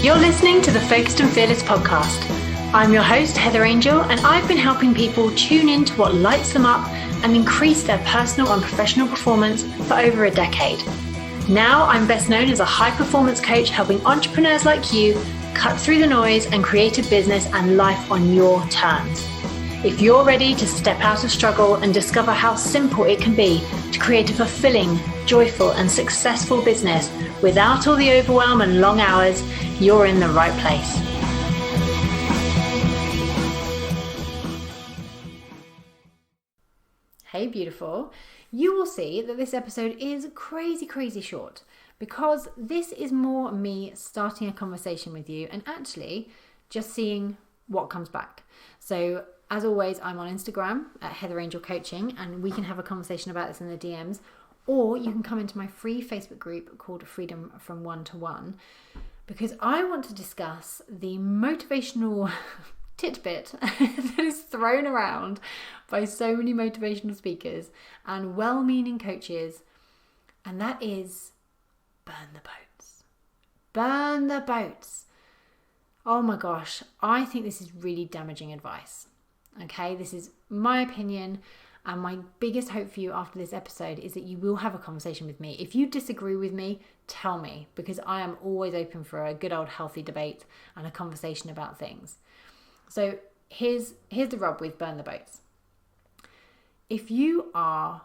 You're listening to the Focused and Fearless podcast. I'm your host, Heather Angel, and I've been helping people tune into what lights them up and increase their personal and professional performance for over a decade. Now I'm best known as a high-performance coach, helping entrepreneurs like you cut through the noise and create a business and life on your terms. If you're ready to step out of struggle and discover how simple it can be to create a fulfilling, joyful, and successful business without all the overwhelm and long hours, you're in the right place. Hey beautiful, you will see that this episode is crazy short because this is more me starting a conversation with you and actually just seeing what comes back. So as always, I'm on Instagram at Heather Angel Coaching, and we can have a conversation about this in the DMs, or you can come into my free Facebook group called Freedom from One to One, because I want to discuss the motivational tidbit that is thrown around by so many motivational speakers and well-meaning coaches, and that is burn the boats. Burn the boats. Oh my gosh, I think this is really damaging advice. Okay, this is my opinion, and my biggest hope for you after this episode is that you will have a conversation with me. If you disagree with me, tell me, because I am always open for a good old healthy debate and a conversation about things. So here's the rub with burn the boats. If you are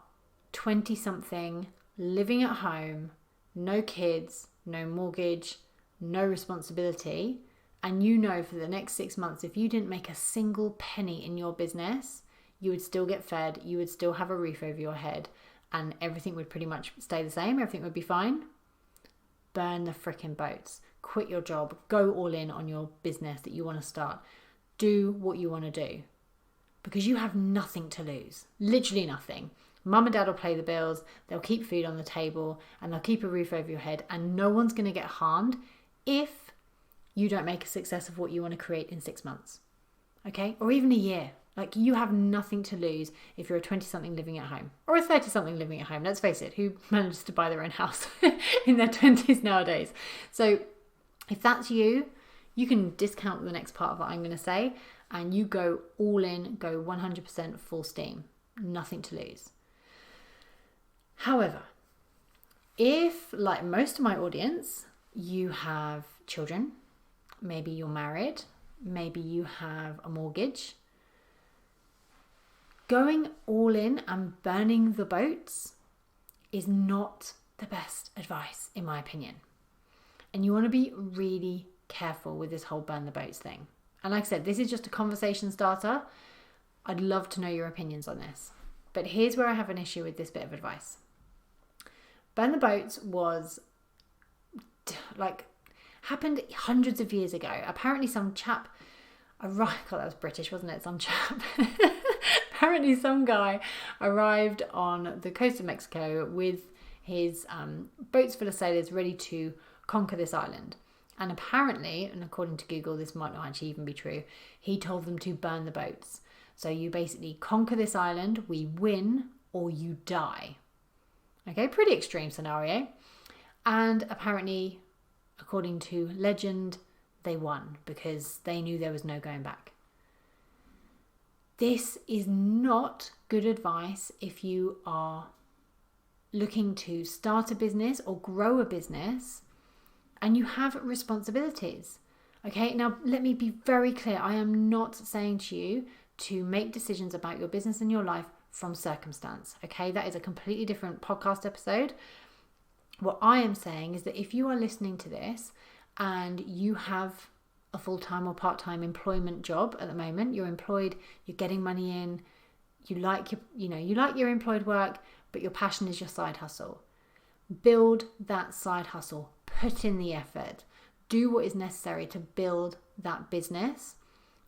20-something, living at home, no kids, no mortgage, no responsibility, and you know for the next 6 months, if you didn't make a single penny in your business, you would still get fed, you would still have a roof over your head, and everything would pretty much stay the same, everything would be fine, burn the frickin' boats. Quit your job, go all in on your business that you want to start. Do what you want to do, because you have nothing to lose, literally nothing. Mum and dad will pay the bills, they'll keep food on the table, and they'll keep a roof over your head, and no one's going to get harmed if you don't make a success of what you want to create in 6 months, okay? Or even a year. Like, you have nothing to lose if you're a 20-something living at home, or a 30-something living at home. Let's face it, who manages to buy their own house in their 20s nowadays? So if that's you, you can discount the next part of what I'm going to say, and you go all in, go 100% full steam, nothing to lose. However, if, like most of my audience, you have children, maybe you're married, maybe you have a mortgage, going all in and burning the boats is not the best advice, in my opinion. And you want to be really careful with this whole burn the boats thing. And like I said, this is just a conversation starter. I'd love to know your opinions on this. But here's where I have an issue with this bit of advice. Burn the boats was happened hundreds of years ago. Apparently some chap arrived, God, that was British, wasn't it? Some chap. Apparently some guy arrived on the coast of Mexico with his boats full of sailors ready to conquer this island. And apparently, and according to Google, this might not actually even be true, he told them to burn the boats. So you basically conquer this island, we win, or you die. Okay, pretty extreme scenario. And apparently, according to legend, they won because they knew there was no going back. This is not good advice if you are looking to start a business or grow a business and you have responsibilities. Okay, now let me be very clear. I am not saying to you to make decisions about your business and your life from circumstance. Okay, that is a completely different podcast episode. What I am saying is that if you are listening to this and you have a full-time or part-time employment job at the moment, you're employed, you're getting money in, you like your employed work, but your passion is your side hustle. Build that side hustle, put in the effort, do what is necessary to build that business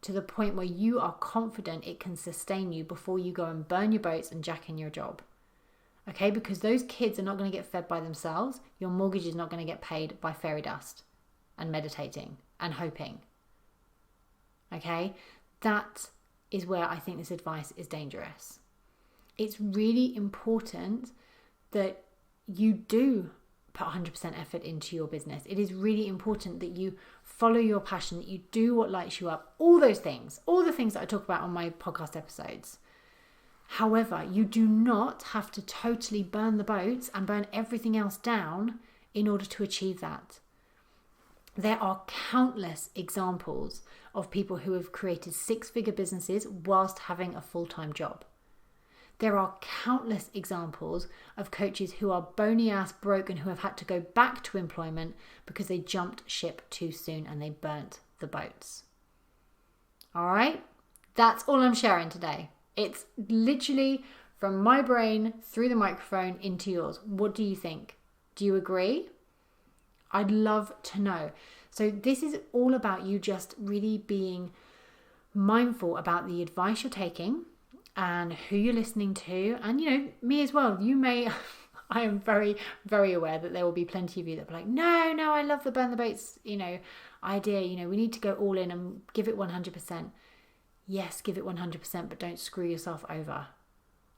to the point where you are confident it can sustain you before you go and burn your boats and jack in your job. Okay, because those kids are not going to get fed by themselves. Your mortgage is not going to get paid by fairy dust and meditating and hoping. Okay, that is where I think this advice is dangerous. It's really important that you do put 100% effort into your business. It is really important that you follow your passion, that you do what lights you up, all those things, all the things that I talk about on my podcast episodes. However, you do not have to totally burn the boats and burn everything else down in order to achieve that. There are countless examples of people who have created 6-figure businesses whilst having a full-time job. There are countless examples of coaches who are bony ass broke and who have had to go back to employment because they jumped ship too soon and they burnt the boats. All right, that's all I'm sharing today. It's literally from my brain through the microphone into yours. What do you think? Do you agree? I'd love to know. So this is all about you just really being mindful about the advice you're taking and who you're listening to, and me as well. I am very, very aware that there will be plenty of you that will be like, no, I love the burn the boats, idea. We need to go all in and give it 100%. Yes, give it 100%, but don't screw yourself over.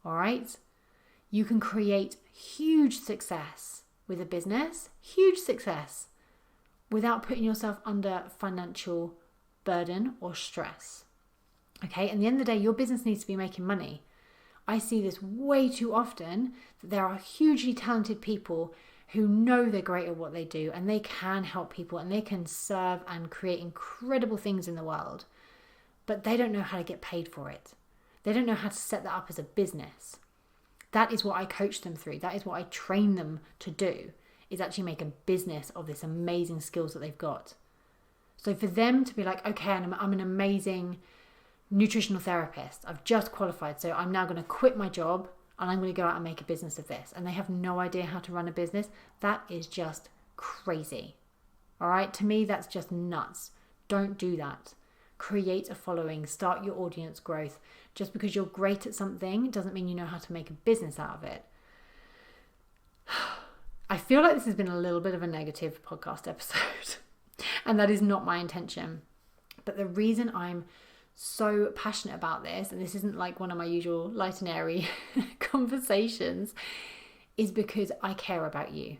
All right? You can create huge success with a business, huge success, without putting yourself under financial burden or stress. Okay, and at the end of the day, your business needs to be making money. I see this way too often, that there are hugely talented people who know they're great at what they do and they can help people and they can serve and create incredible things in the world, but they don't know how to get paid for it. They don't know how to set that up as a business. That is what I coach them through. That is what I train them to do, is actually make a business of this amazing skills that they've got. So for them to be like, okay, I'm an amazing nutritional therapist. I've just qualified, so I'm now going to quit my job and I'm going to go out and make a business of this. And they have no idea how to run a business. That is just crazy. All right. To me, that's just nuts. Don't do that. Create a following, start your audience growth. Just because you're great at something doesn't mean you know how to make a business out of it. I feel like this has been a little bit of a negative podcast episode, and that is not my intention. But the reason I'm so passionate about this, and this isn't like one of my usual light and airy conversations, is because I care about you.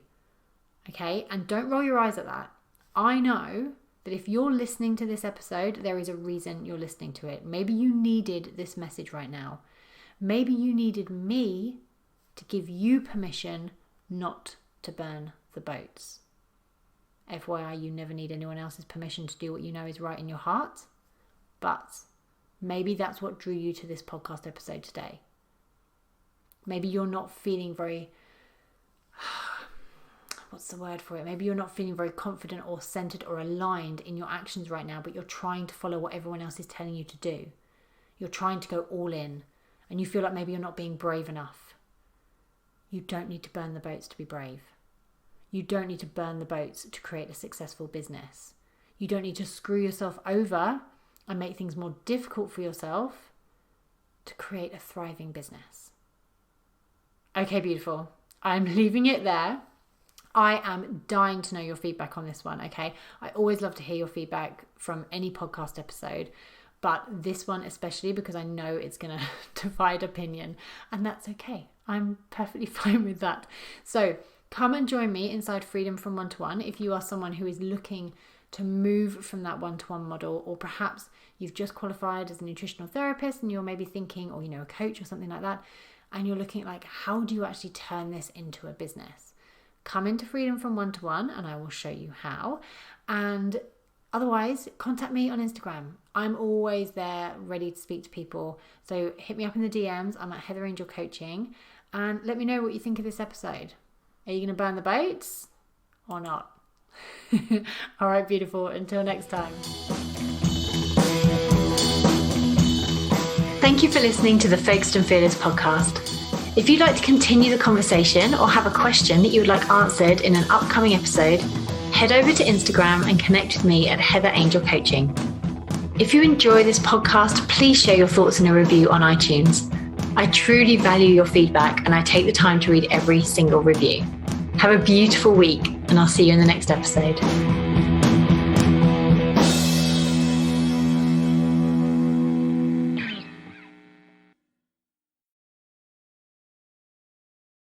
Okay? And don't roll your eyes at that. I know that if you're listening to this episode, there is a reason you're listening to it. Maybe you needed this message right now. Maybe you needed me to give you permission not to burn the boats. FYI, you never need anyone else's permission to do what you know is right in your heart. But maybe that's what drew you to this podcast episode today. Maybe you're not feeling very, what's the word for it? Maybe you're not feeling very confident or centered or aligned in your actions right now, but you're trying to follow what everyone else is telling you to do. You're trying to go all in, and you feel like maybe you're not being brave enough. You don't need to burn the boats to be brave. You don't need to burn the boats to create a successful business. You don't need to screw yourself over and make things more difficult for yourself to create a thriving business. Okay, beautiful. I'm leaving it there. I am dying to know your feedback on this one, okay? I always love to hear your feedback from any podcast episode, but this one especially, because I know it's going to divide opinion, and that's okay. I'm perfectly fine with that. So come and join me inside Freedom from One-to-One if you are someone who is looking to move from that one-to-one model, or perhaps you've just qualified as a nutritional therapist and you're maybe thinking, or a coach or something like that, and you're looking at like, how do you actually turn this into a business? Come into Freedom from One-to-One and I will show you how. And otherwise, contact me on Instagram. I'm always there ready to speak to people. So hit me up in the DMs. I'm at Heather Angel Coaching, and let me know what you think of this episode. Are you going to burn the boats or not? All right, beautiful. Until next time. Thank you for listening to the Focused and Fearless podcast. If you'd like to continue the conversation or have a question that you would like answered in an upcoming episode, head over to Instagram and connect with me at Heather Angel Coaching. If you enjoy this podcast, please share your thoughts in a review on iTunes. I truly value your feedback and I take the time to read every single review. Have a beautiful week, and I'll see you in the next episode.